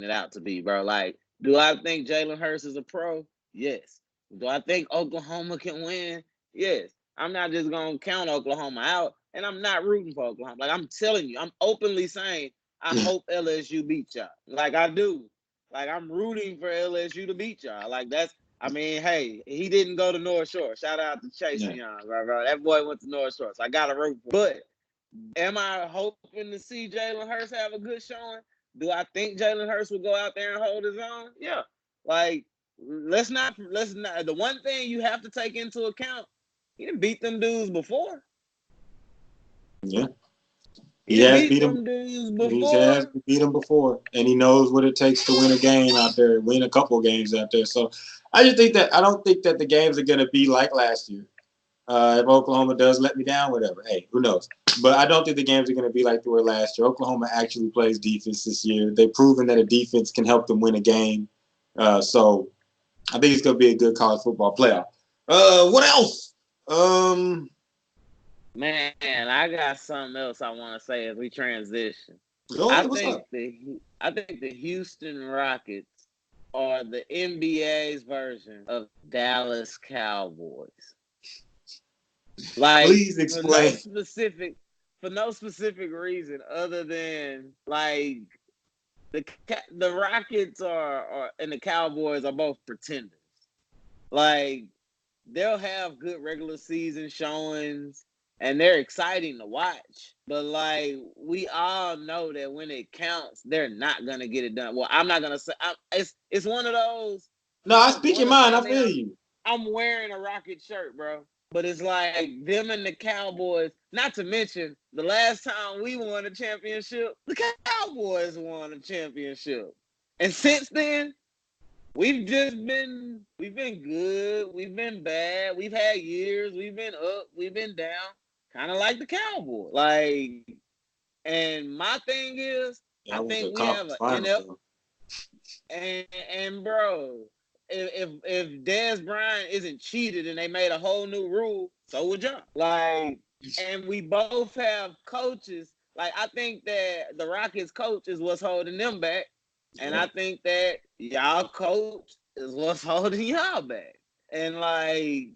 it out to be, bro. Like, do I think Jalen Hurts is a pro? Yes. Do I think Oklahoma can win? Yes. I'm not just gonna count Oklahoma out, and I'm not rooting for Oklahoma. Like, I'm telling you, I'm openly saying I hope LSU beat y'all. Like, I do. Like, I'm rooting for LSU to beat y'all. Like, that's. I mean, hey, he didn't go to North Shore. Shout out to Chase Young, bro. That boy went to North Shore, so I got to root for. But am I hoping to see Jalen Hurts have a good showing? Do I think Jalen Hurts will go out there and hold his own? Yeah. Like, let's not. The one thing you have to take into account, he didn't beat them dudes before. Yeah. He has beat them dudes before. He has beat them before, and he knows what it takes to win a game out there, win a couple games out there. So I don't think that the games are going to be like last year. If Oklahoma does let me down, whatever. Hey, who knows? But I don't think the games are going to be like they were last year. Oklahoma actually plays defense this year. They've proven that a defense can help them win a game. So I think it's going to be a good college football playoff. What else? Man, I got something else I want to say as we transition. What's up? I think the Houston Rockets are the NBA's version of Dallas Cowboys. Like, please explain. For no specific reason other than like the Rockets are and the Cowboys are both pretenders. Like, they'll have good regular season showings and they're exciting to watch. But like, we all know that when it counts, they're not gonna get it done. Well, I'm not gonna say it's one of those. No, I speak your mind. I feel you. I'm wearing a Rocket shirt, bro. But it's like them and the Cowboys, not to mention the last time we won a championship, the Cowboys won a championship. And since then, we've been good, we've been bad, we've had years, we've been up, we've been down, kind of like the Cowboys. Like, and my thing is, I think we have an NFL. And bro, if Dez Bryant isn't cheated and they made a whole new rule, so would y'all. Like, and we both have coaches. Like, I think that the Rockets coach is what's holding them back. And I think that y'all coach is what's holding y'all back. And like,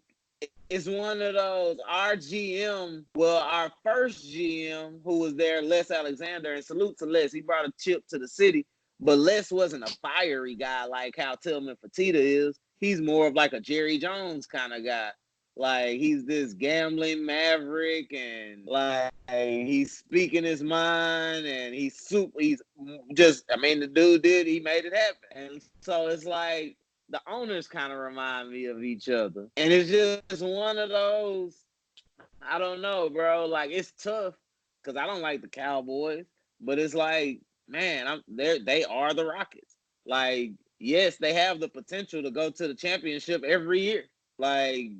it's one of those, our first GM who was there, Les Alexander, and salute to Les. He brought a chip to the city. But Les wasn't a fiery guy like how Tillman Fertitta is. He's more of like a Jerry Jones kind of guy. Like, he's this gambling maverick, and like he's speaking his mind, and the dude he made it happen. And so it's like the owners kind of remind me of each other. And it's just one of those, I don't know, bro. Like, it's tough because I don't like the Cowboys, but it's like, man, they are the Rockets. Like, yes, they have the potential to go to the championship every year. Like,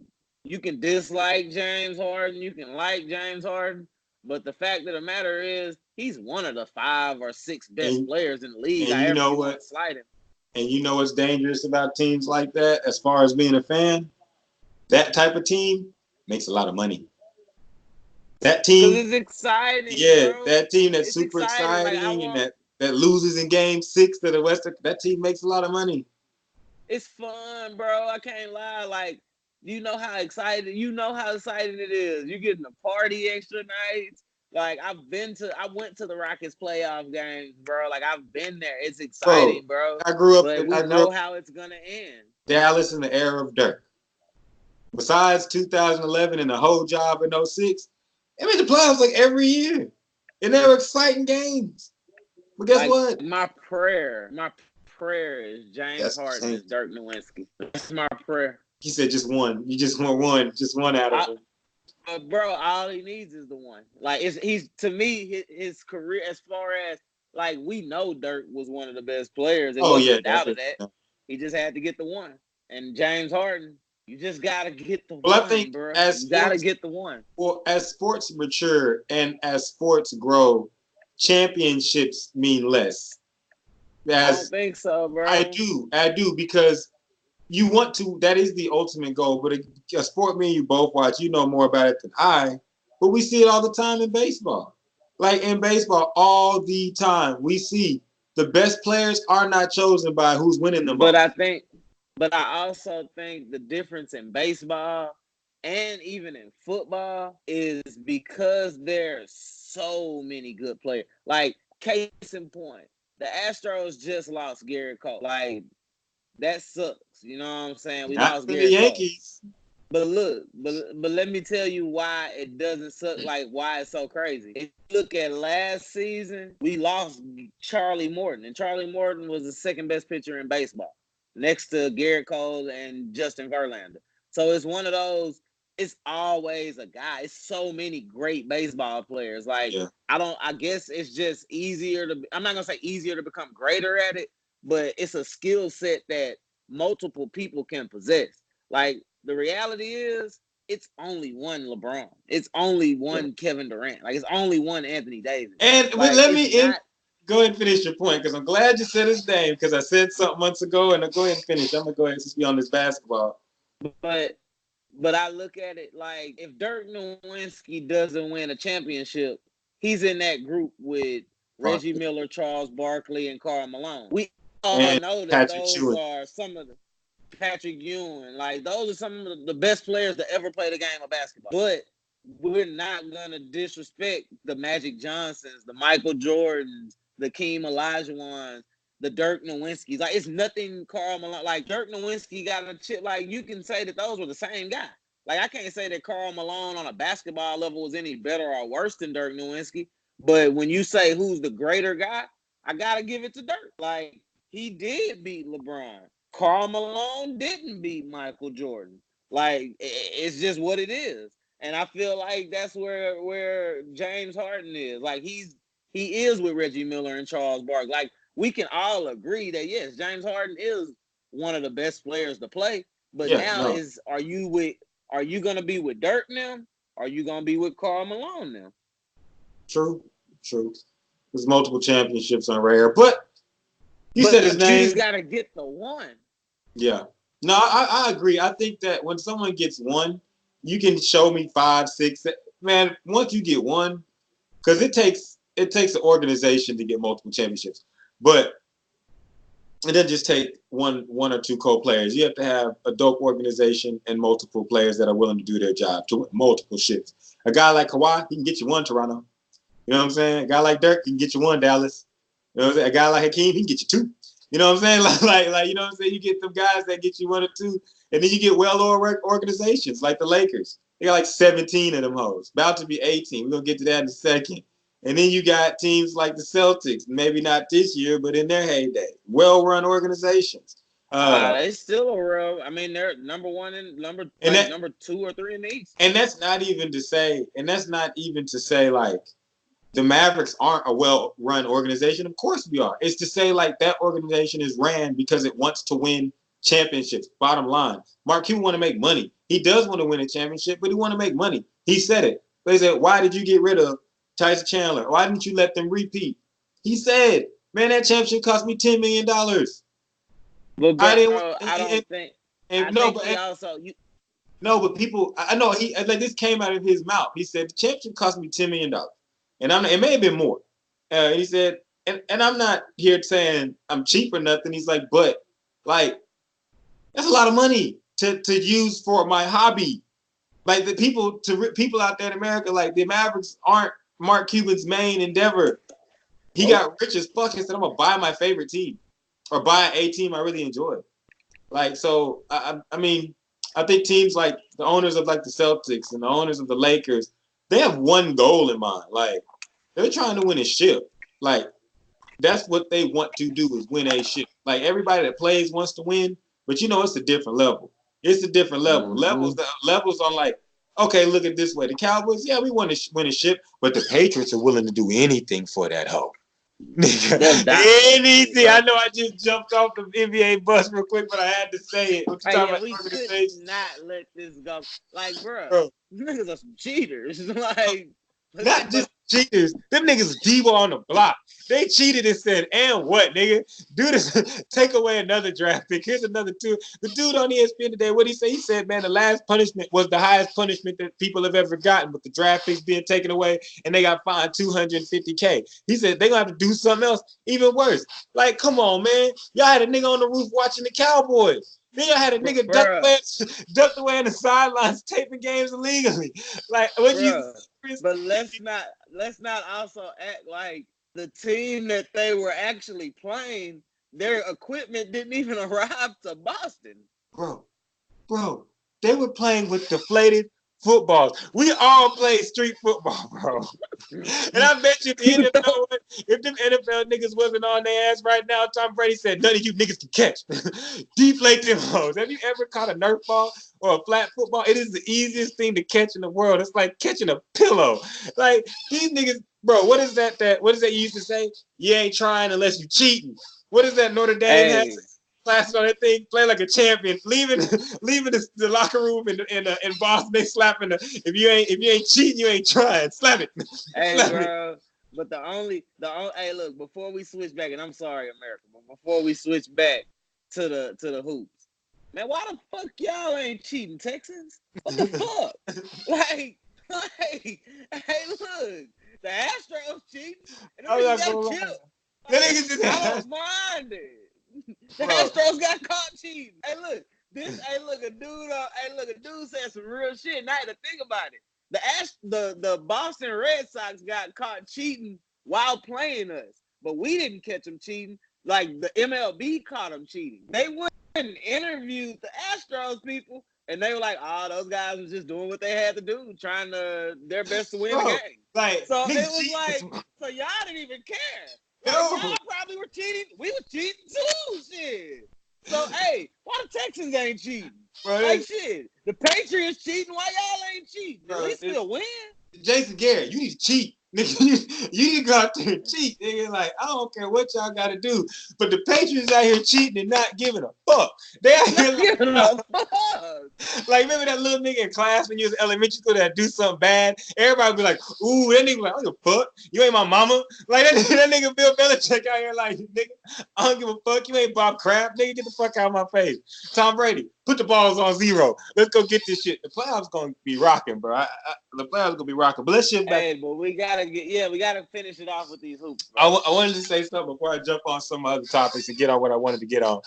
you can dislike James Harden, you can like James Harden, but the fact of the matter is, he's one of the 5 or 6 best players in the league. And you know what? And you know what's dangerous about teams like that, as far as being a fan? That type of team makes a lot of money. That team, it's exciting. Yeah, bro. That team that's super exciting and that loses in Game 6 to the Western. That team makes a lot of money. It's fun, bro. I can't lie. Like, you know how exciting it is. You getting a party extra nights. Like, I went to the Rockets playoff games, bro. Like, I've been there. It's exciting, bro. I grew up. But we know how it's gonna end. Dallas in the era of Dirk. Besides 2011 and the whole job in 06, they made the playoffs like every year. And they were exciting games. But guess what? My prayer is James Harden is Dirk Nowitzki. That's my prayer. He said just one. You just want one. Just one out of him. But bro, all he needs is the one. Like, he's to me, his career, as far as, like, we know Dirk was one of the best players. There wasn't doubt of that. He just had to get the one. And James Harden, you just gotta get the one. I think, bro. You gotta get the one. Well, as sports mature and as sports grow, championships mean less. I don't think so, bro. I do, because you want to. That is the ultimate goal. But a sport me and you both watch, you know more about it than I. But we see it all the time in baseball. Like, in baseball, all the time, we see the best players are not chosen by who's winning the But most. I also think the difference in baseball and even in football is because there's so many good players. Like, case in point, the Astros just lost Garrett Cole. Like, that sucks. You know what I'm saying? We Not lost for the Garrett Cole. Yankees. But look, but let me tell you why it doesn't suck, like why it's so crazy. If you look at last season, we lost Charlie Morton, and Charlie Morton was the second best pitcher in baseball, next to Garrett Cole and Justin Verlander. So it's one of those. It's always a guy. It's so many great baseball players. Like, Yeah. I guess it's just easier to. I'm not gonna say easier to become greater at it, but it's a skill set that multiple people can possess. Like, the reality is, it's only one LeBron. It's only one Kevin Durant. Like, it's only one Anthony Davis. And Like, let it's me not. go ahead and finish your point because I'm glad you said his name because I said something months ago and I'll go ahead and finish. I'm gonna go ahead and just be on this basketball. But I look at it like, if Dirk Nowitzki doesn't win a championship, he's in that group with Reggie Miller, Charles Barkley, and Karl Malone. We all And know that Patrick those Ewing. are some of the Patrick Ewing. Like, those are some of the best players to ever play the game of basketball. But we're not going to disrespect the Magic Johnsons, the Michael Jordans, the Keem Olajuwons, the Dirk Nowinskis. Like, it's nothing Karl Malone. Like, Dirk Nowinski got a chip. Like, you can say that those were the same guy. Like, I can't say that Karl Malone on a basketball level was any better or worse than Dirk Nowinski. But when you say who's the greater guy, I got to give it to Dirk. Like, he did beat LeBron. Karl Malone didn't beat Michael Jordan. Like, it's just what it is. And I feel like that's where James Harden is. Like, he is with Reggie Miller and Charles Barkley. Like, we can all agree that, yes, James Harden is one of the best players to play. But Yeah, now no. are you gonna be with Dirk now? Or are you gonna be with Karl Malone now? True. There's multiple championships on rare, but you said his But you name. just gotta get the one. Yeah. No, I agree. I think that when someone gets one, you can show me 5, 6. Man, once you get one, because it takes an organization to get multiple championships, but it doesn't just take one or two co-players. You have to have a dope organization and multiple players that are willing to do their job to multiple shifts. A guy like Kawhi, he can get you one Toronto. You know what I'm saying? A guy like Dirk, he can get you one Dallas. You know what I'm saying? A guy like Hakeem, he can get you two. You know what I'm saying? Like you know what I'm saying? You get them guys that get you one or two, and then you get organizations like the Lakers. They got like 17 of them hoes, about to be 18. We're gonna get to that in a second. And then you got teams like the Celtics, maybe not this year, but in their heyday, well-run organizations. They still a real. I mean, they're number one and number number 2 or 3 in the East. And that's not even to say like the Mavericks aren't a well-run organization. Of course we are. It's to say like that organization is ran because it wants to win championships. Bottom line, Mark Cuban want to make money. He does want to win a championship, but he want to make money. He said it. They said, "Why did you get rid of Tyson Chandler? Why didn't you let them repeat?" He said, "Man, that championship cost me $10 million." But I didn't. bro, I don't think. I No, think he but also no, but people. I know he like this came out of his mouth. He said the championship cost me $10 million, and it may have been more. He said, and I'm not here saying I'm cheap or nothing. He's like, but like that's a lot of money to use for my hobby. Like the people out there in America, like the Mavericks aren't Mark Cuban's main endeavor. He got rich as fuck and said, I'm gonna buy my favorite team or buy a team I really enjoy. Like so, I mean, I think teams like the owners of like the Celtics and the owners of the Lakers, they have one goal in mind. Like they're trying to win a ship. Like that's what they want to do is win a ship. Like everybody that plays wants to win, but you know it's a different level. It's a different level. Levels are like, okay, look at this way. The Cowboys, yeah, we want to win a ship, but the Patriots are willing to do anything for that hoe. Anything. I know I just jumped off the NBA bus real quick, but I had to say it. What you talking about? we could Organization? not let this go. Like, bro, niggas are some cheaters. Like, Not just cheaters. Them niggas was Debo on the block. They cheated and said, and what, nigga? Do this, take away another draft pick. Here's another two. The dude on ESPN today, what he say? He said, man, the last punishment was the highest punishment that people have ever gotten with the draft picks being taken away, and they got fined $250K. He said they're going to have to do something else even worse. Like, come on, man. Y'all had a nigga on the roof watching the Cowboys. Then y'all had a nigga ducked away in the sidelines taping games illegally. Like, what you... But let's not also act like the team that they were actually playing, their equipment didn't even arrive to Boston. Bro, they were playing with deflated footballs. We all play street football, bro. And I bet you if them NFL niggas wasn't on their ass right now, Tom Brady said, none of you niggas can catch. Deflate them hoes. Have you ever caught a Nerf ball or a flat football? It is the easiest thing to catch in the world. It's like catching a pillow. Like, these niggas, bro, what is that you used to say? You ain't trying unless you cheating. What is that Notre Dame has? Class on that thing, play like a champion, leaving the locker room in Boston. They slapping if you ain't cheating, you ain't trying. Slap it. Hey, Slap bro. It. But the only hey, look, before we switch back, and I'm sorry, America, but before we switch back to the hoops, man, why the fuck y'all ain't cheating, Texans? What the fuck? Like, hey, look, the Astros cheating, and the niggas got killed. I don't mind it. The Astros got caught cheating. Hey, look, a dude said some real shit. Now to think about it, the Boston Red Sox got caught cheating while playing us, but we didn't catch them cheating. Like the MLB caught them cheating. They went and interviewed the Astros people, and they were like, "Oh, those guys was just doing what they had to do, trying their best to win the game." Like, so it was like, so y'all didn't even care. Like, y'all probably were cheating. We were cheating too, shit. So, hey, why the Texans ain't cheating? Bro, like, shit, the Patriots cheating. Why y'all ain't cheating? At least we'll win. Jason Garrett, you need to cheat. Nigga, you need to go out there and cheat. Nigga, like, I don't care what y'all got to do. But the Patriots out here cheating and not giving a fuck. They out here giving a fuck. Like, remember that little nigga in class when you was elementary school that do something bad? Everybody be like, ooh, that nigga like, I don't give a fuck. You ain't my mama. Like, that nigga Bill Belichick out here like, nigga, I don't give a fuck. You ain't Bob Kraft. Nigga, get the fuck out of my face. Tom Brady, put the balls on 0. Let's go get this shit. The playoffs going to be rocking, bro. The playoffs going to be rocking. But let's shift back. Hey, but we got to finish it off with these hoops, bro. I wanted to say something before I jump on some other topics and get on what I wanted to get on.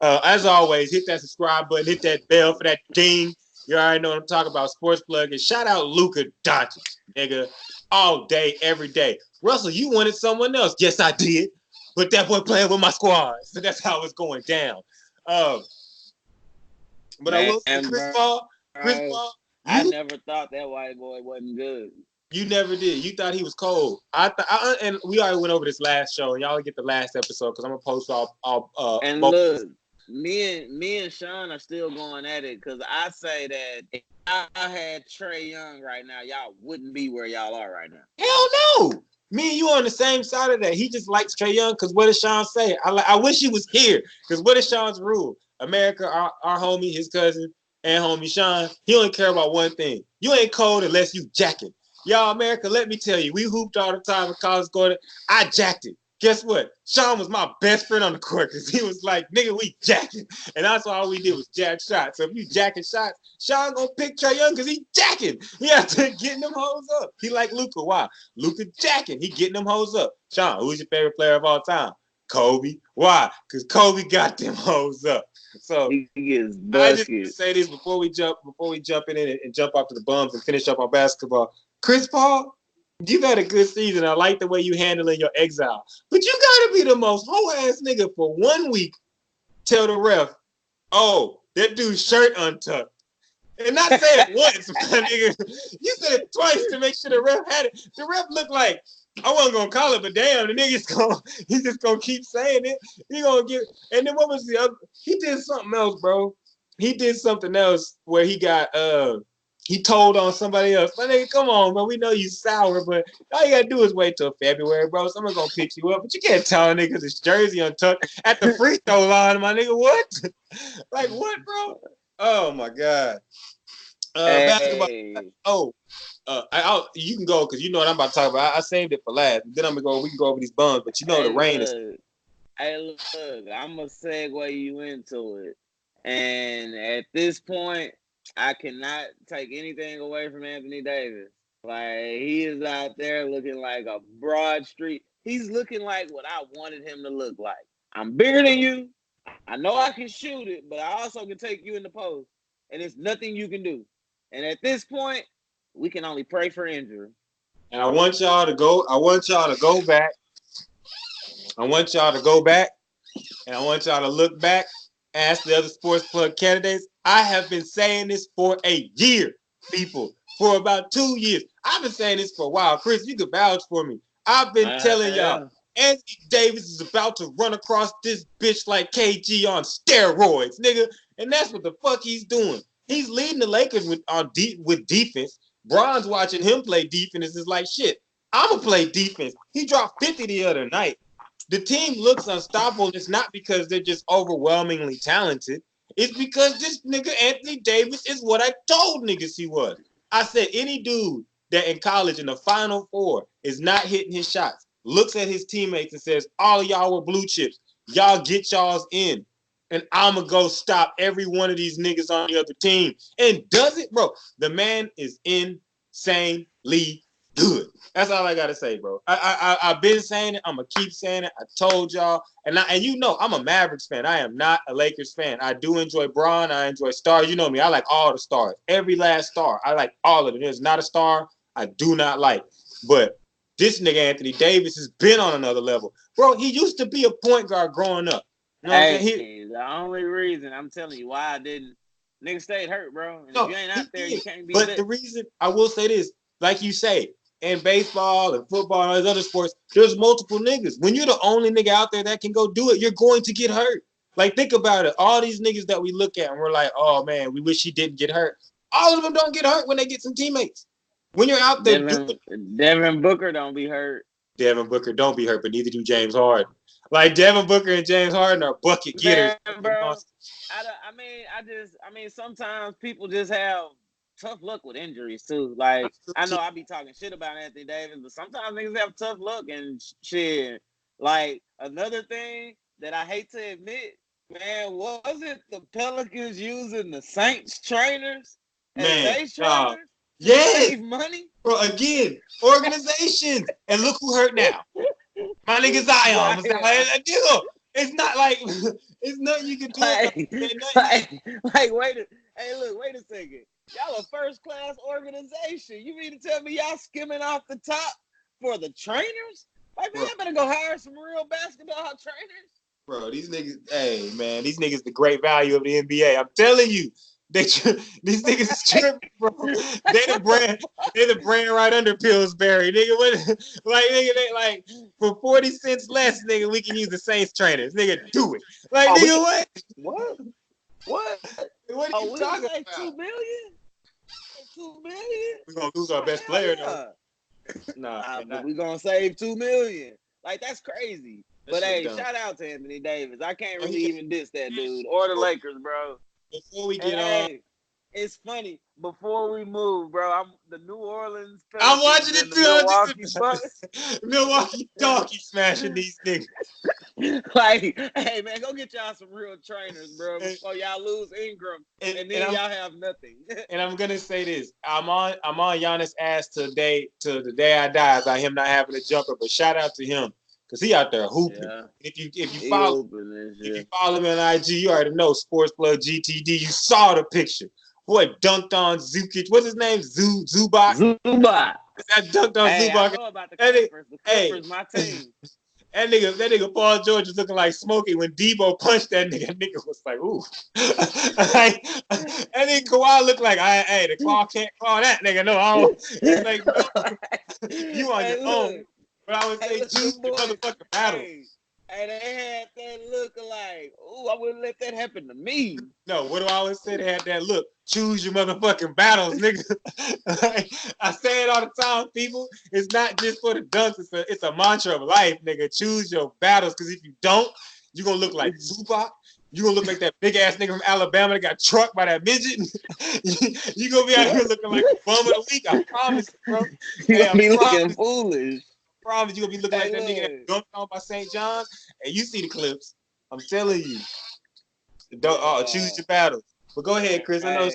As always, hit that subscribe button, hit that bell for that ding. You already know what I'm talking about, Sportsplug. And shout out Luka Doncic, nigga, all day, every day. Russell, you wanted someone else. Yes, I did. But that boy playing with my squad. So that's how it's going down. But man, I will say, Chris Paul, I never thought that white boy wasn't good. You never did. You thought he was cold. And we already went over this last show. Y'all get the last episode because I'm gonna post all. And look, me and Sean are still going at it because I say that if I had Trae Young right now, y'all wouldn't be where y'all are right now. Hell no. Me and you on the same side of that. He just likes Trae Young because what does Sean say? I wish he was here because what is Sean's rule? America, our homie, his cousin, and homie Sean, he only care about one thing. You ain't cold unless you jacking. Y'all, America, let me tell you, we hooped all the time in college scored. I jacked it. Guess what? Sean was my best friend on the court because he was like, nigga, we jacking. And that's all we did was jack shots. So if you jacking shots, Sean gonna pick Trae Young because he jacking. He out there getting them hoes up. He like Luka. Why? Luka jacking. He getting them hoes up. Sean, who's your favorite player of all time? Kobe. Why? Because Kobe got them hoes up. So he is I just want to say this before we jump in and jump off to the bums and finish up on basketball. Chris Paul, you've had a good season. I like the way you handling your exile. But you gotta be the most hoe-ass nigga for 1 week. Tell the ref, oh, that dude's shirt untucked. And not say it once, my nigga. You said it twice to make sure the ref had it. The ref looked like, I wasn't gonna call it, but damn, the he's just gonna keep saying it. He gonna give. And then what was the other? He did something else, bro. He did something else where he got he told on somebody else. My nigga, come on, man. We know you sour, but all you gotta do is wait till February, bro. Someone's gonna pick you up, but you can't tell a nigga his jersey untucked at the free throw line, my nigga. What? Like what, bro? Oh my god. Basketball. Hey, Oh, you can go because you know what I'm about to talk about. I saved it for last. Then I'm gonna go. We can go over these bums, but you know the hey, rain is. look. Hey, look. I'm gonna segue you into it. And at this point, I cannot take anything away from Anthony Davis. Like, he is out there looking like a broad street. He's looking like what I wanted him to look like. I'm bigger than you. I know I can shoot it, but I also can take you in the post. And it's nothing you can do. And at this point, we can only pray for injury. And I want y'all to go. I want y'all to go back. I want y'all to go back, and I want y'all to look back. Ask the other sports plug candidates. I have been saying this for a year, people. For about 2 years. I've been saying this for a while. Chris, you can vouch for me. I've been telling y'all, Yeah. Anthony Davis is about to run across this bitch like KG on steroids, nigga. And that's what the fuck he's doing. He's leading the Lakers with defense. Bron's watching him play defense is like, shit, I'm going to play defense. He dropped 50 the other night. The team looks unstoppable. It's not because they're just overwhelmingly talented. It's because this nigga Anthony Davis is what I told niggas he was. I said any dude that in college in the Final Four is not hitting his shots, looks at his teammates and says, all of y'all were blue chips. Y'all get y'all's in. And I'ma go stop every one of these niggas on the other team. And does it, bro? The man is insanely good. That's all I gotta say, bro. I've been saying it. I'm gonna keep saying it. I told y'all, and you know I'm a Mavericks fan. I am not a Lakers fan. I do enjoy Bron. I enjoy stars. You know me. I like all the stars. Every last star. I like all of them. There's not a star I do not like. But this nigga Anthony Davis has been on another level, bro. He used to be a point guard growing up. You know what I'm saying? The only reason I'm telling you why I didn't, nigga stayed hurt, bro. And if No, you ain't he out there, did. you can't be But lit. the reason I will say this, like you say, in baseball and football and all these other sports, there's multiple niggas. When you're the only nigga out there that can go do it, you're going to get hurt. Like, think about it. All these niggas that we look at and we're like, oh man, we wish he didn't get hurt. All of them don't get hurt when they get some teammates. When you're out there doing Devin Booker don't be hurt. Devin Booker don't be hurt, but neither do James Harden. Like Devin Booker and James Harden are bucket getters. Man, bro. I mean, sometimes people just have tough luck with injuries too. Like, I know I be talking shit about Anthony Davis, but sometimes niggas have tough luck and shit. Like, another thing that I hate to admit, man, wasn't the Pelicans using the Saints trainers as Man, day trainers to yes, save money? bro. Again, organizations, and look who hurt now. My nigga Zion. It's not like it's nothing you can do about it. Wait a second. Y'all a first class organization. You mean to tell me y'all skimming off the top for the trainers? Like, man, y'all better go hire some real basketball trainers. Bro, these niggas, hey man, these niggas the great value of the NBA. I'm telling you, these niggas is tripping, bro. They the brand right under Pillsbury, nigga. What, like nigga, they like for 40 cents less, nigga, we can use the Saints trainers, nigga. Do it, like nigga, what? What? What are you talking like about? 2 million? 2 million? We're gonna lose our best player though. But we're gonna save 2 million. Like, that's crazy. But hey, dumb. Shout out to Anthony Davis. I can't really even diss that dude or the Lakers, bro. Before we get on, it's funny. Before we move, bro, I'm the New Orleans Pelicans I'm watching it and the too. Milwaukee Bucks. Milwaukee donkey smashing these niggas. Like, hey man, go get y'all some real trainers, bro, before y'all lose Ingram, and then y'all have nothing. And I'm gonna say this: I'm on Giannis' ass today to the day I die about him not having a jumper. But shout out to him because he out there hooping. Yeah. If you follow him on IG, you already know Sportsplug GTD. You saw the picture. Boy dunked on Zukic. What's his name? Zubac. Zubac. That dunked on Zubac. I know about the Clippers. The Clippers, my team. That nigga Paul George was looking like Smokey when Debo punched that nigga. Nigga was like, ooh. Like, and then Kawhi looked like, hey, the claw can't claw that nigga. No, I don't. It's like, no, you on your own. But I would say choose the motherfucking battle. Hey, they had that look like, ooh, I wouldn't let that happen to me. No, what do I always say? They had that look. Choose your motherfucking battles, nigga. Like, I say it all the time, people. It's not just for the dunks. It's a mantra of life, nigga. Choose your battles, because if you don't, You gonna look like Zubac. You gonna look like that big ass nigga from Alabama that got trucked by that midget. You gonna be out here looking like the bum of the week. I promise you, bro. You Hey, gonna be looking foolish. I promise you gonna be looking like that nigga that dunked on by St. John's. And you see the clips. I'm telling you. Don't choose your battles. But go ahead, Chris. I know it's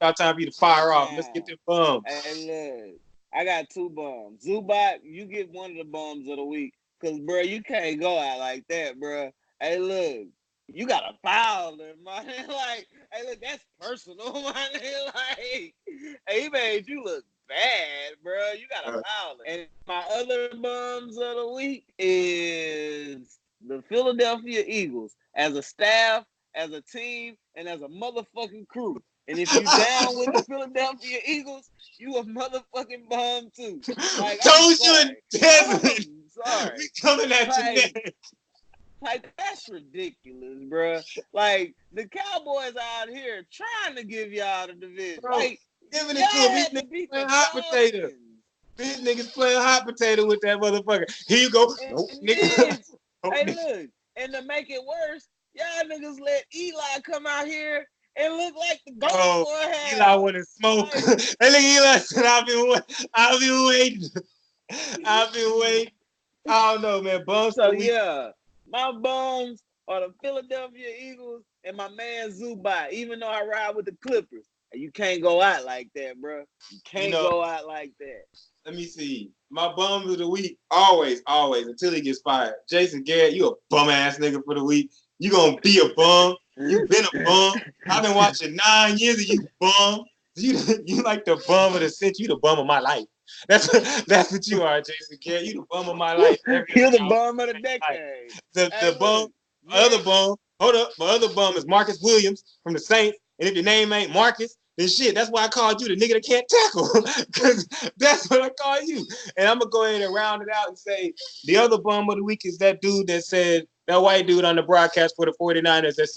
about time for you to fire off. Let's get them bums. Hey, look. I got 2 bums. Zubac, you get one of the bums of the week. Cause bro, you can't go out like that, bro. Hey, look. You got a foul him, man. Like, hey, look, that's personal, man. Like, hey, he made you look bad, bro. You got a foul him. And my other bums of the week is the Philadelphia Eagles as a staff, as a team, and as a motherfucking crew. And if you down with the Philadelphia Eagles, you a motherfucking bum too. Like, told you in Desmond. Sorry. We coming at you next. Like, that's ridiculous, bro. Like, the Cowboys out here trying to give y'all the division. Bro, like, giving it to him. These niggas playing hot potato. These niggas playing hot potato with that motherfucker. Here you go. Nope, nigga. Hey, look. And to make it worse, y'all niggas let Eli come out here and look like the goat boy had. Eli want to smoke. That nigga Eli said, I've been waiting. I've been waiting. I don't know, man. Bums. So, yeah. My bums are the Philadelphia Eagles and my man Zubac, even though I ride with the Clippers. You can't go out like that, bro. You can't go out like that. Let me see. My bums of the week, always, until he gets fired. Jason Garrett, you a bum-ass nigga for the week. You gonna be a bum. You been a bum. I've been watching 9 years of you bum. You like the bum of the century. You the bum of my life. That's what you are, Jason Garrett. You the bum of my life. You're the bum of the decade. The bum, other bum. Hold up, my other bum is Marcus Williams from the Saints. And if your name ain't Marcus, then shit, that's why I called you the nigga that can't tackle. Because that's what I call you. And I'm gonna go ahead and round it out and say the other bum of the week is that dude that said, that white dude on the broadcast for the 49ers that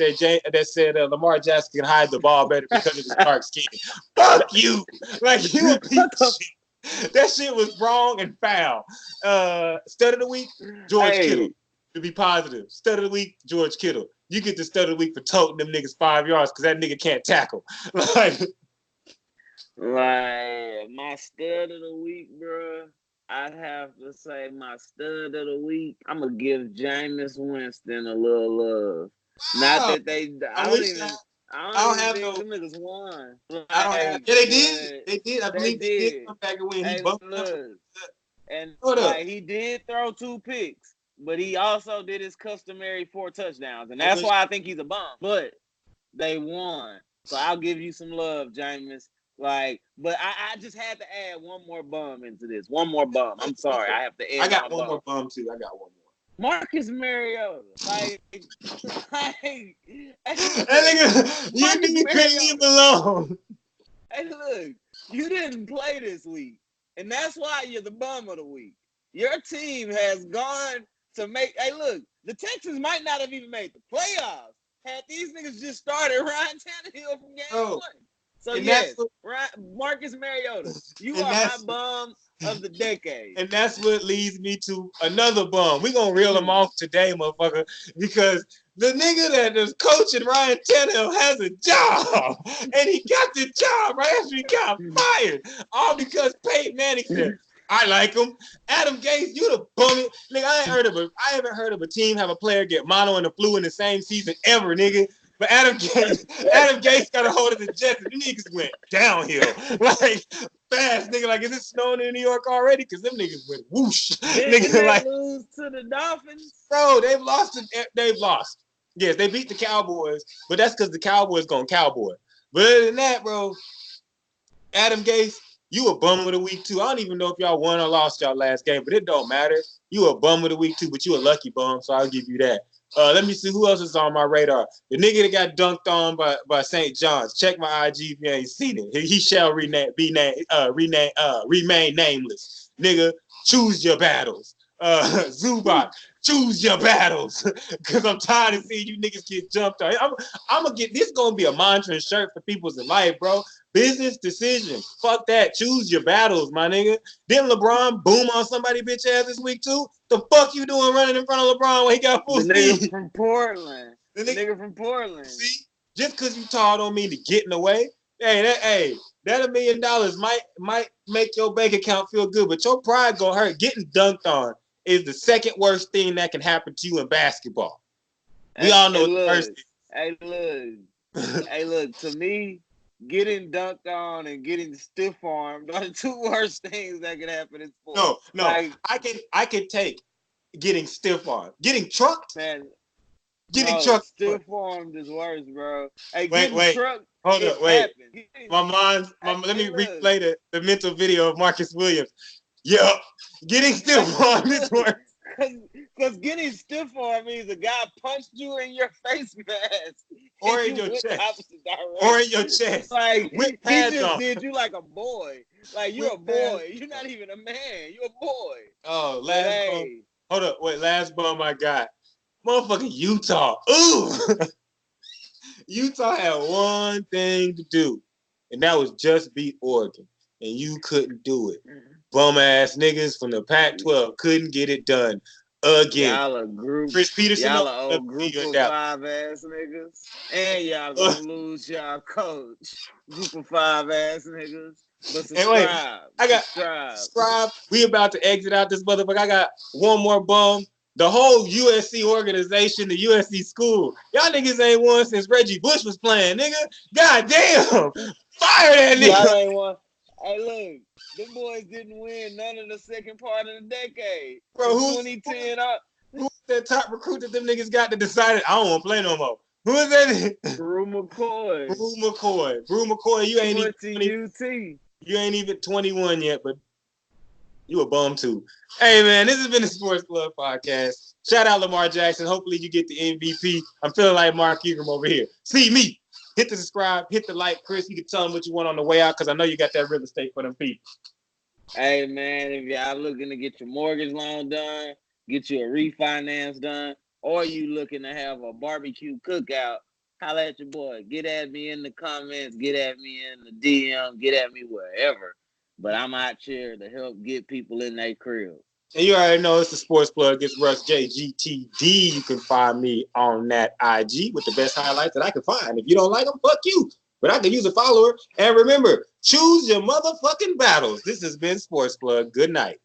said Lamar Jackson can hide the ball better because of his dark skin. Fuck you. Like, you a piece of shit. That shit was wrong and foul. Stud of the week, George Kittle. To be positive. Stud of the week, George Kittle. You get the stud of the week for toting them niggas 5 yards because that nigga can't tackle. Like, my stud of the week, bro. I'd have to say my stud of the week. I'm gonna give Jameis Winston a little love. Not that they. I don't have no. Them niggas won. Yeah, they did. They did. I believe they did come back and win. He bumped up. And like, he did throw 2 picks, but he also did his customary 4 touchdowns, and that's why I think he's a bum. But they won, so I'll give you some love, Jameis. Like, but I just had to add one more bum into this. One more bum. I'm sorry, I have to add. I got one more bum too. I got one more. Marcus Mariota. Like that nigga, you couldn't leave him alone. Hey, look, you didn't play this week, and that's why you're the bum of the week. Your team has gone to make. Hey, look, the Texans might not have even made the playoffs had these niggas just started Ryan Tannehill from game 1. So yes, Marcus Mariota, you are my bum of the decade. And that's what leads me to another bum. We're going to reel him off today, motherfucker, because the nigga that is coaching Ryan Tannehill has a job. And he got the job right after he got fired. All because Peyton Manning said, I like him. Adam Gase, you the bum. Nigga, I haven't heard of a team have a player get mono and the flu in the same season ever, nigga. But Adam Gase got a hold of the Jets, and the niggas went downhill. Like, fast, nigga. Like, is it snowing in New York already? Because them niggas went whoosh. Didn't they lose to the Dolphins? Bro, they've lost. Yes, they beat the Cowboys, but that's because the Cowboys gone cowboy. But other than that, bro, Adam Gase, you a bum of the week, too. I don't even know if y'all won or lost y'all last game, but it don't matter. You a bum of the week, too, but you a lucky bum, so I'll give you that. Let me see who else is on my radar. The nigga that got dunked on by St. John's. Check my IG if you ain't seen it. He shall remain nameless. Nigga, choose your battles. Zubak, choose your battles. Because I'm tired of seeing you niggas get jumped on. I'm going to get, this going to be a mantra and shirt for people's in life, bro. Business decision. Fuck that. Choose your battles, my nigga. Didn't LeBron boom on somebody bitch ass this week too? The fuck you doing running in front of LeBron when he got full The speed? nigga from Portland. The nigga from Portland. See? Just because you tall don't mean to get in the way. Hey, that $1 million might make your bank account feel good, but your pride gonna hurt. Getting dunked on is the second worst thing that can happen to you in basketball. We all know the first thing. Hey, look, to me, getting dunked on and getting stiff armed are the two worst things that can happen in sports. No, like, I can take getting stiff armed. Getting trucked? Man, Trucked. Stiff armed is worse, bro. Hey, wait. Trucked, hold up, wait. Let me look. replay the mental video of Marcus Williams. Yup. Getting stiff armed is worse. Because getting stiff arm means a guy punched you in your face mask. Or in your chest. Like, he just did you like a boy. Like, you're a boy. You're not even a man. You're a boy. Oh, hold up. Wait, last bum I got. Motherfucking Utah. Ooh. Utah had one thing to do, and that was just beat Oregon. And you couldn't do it. Bum ass niggas from the Pac-12 couldn't get it done again. Y'all a group. Chris Peterson, y'all a old group of 5 ass niggas. And y'all gonna lose y'all coach. Group of 5 ass niggas. But subscribe. We about to exit out this motherfucker. I got one more bum. The whole USC organization, the USC school. Y'all niggas ain't won since Reggie Bush was playing, nigga. God damn. Fire that nigga. Y'all ain't won. Hey, look. Them boys didn't win none of the second part of the decade. Bro, who's that top recruit that them niggas got that decided I don't want to play no more? Who is that? Brew McCoy. Brew McCoy, you ain't even UT. You ain't even 21 yet, but you a bum too. Hey man, this has been the Sportsplug podcast. Shout out Lamar Jackson. Hopefully you get the MVP. I'm feeling like Mark Ingram over here. See me. Hit the subscribe, hit the like, Chris. You can tell them what you want on the way out because I know you got that real estate for them people. Hey man, if y'all looking to get your mortgage loan done, get you a refinance done, or you looking to have a barbecue cookout, holla at your boy. Get at me in the comments, get at me in the DM, get at me wherever. But I'm out here to help get people in their crib. And you already know it's the Sportsplug. It's Russ JGTD. You can find me on that IG with the best highlights that I can find. If you don't like them, fuck you. But I can use a follower. And remember, choose your motherfucking battles. This has been Sportsplug. Good night.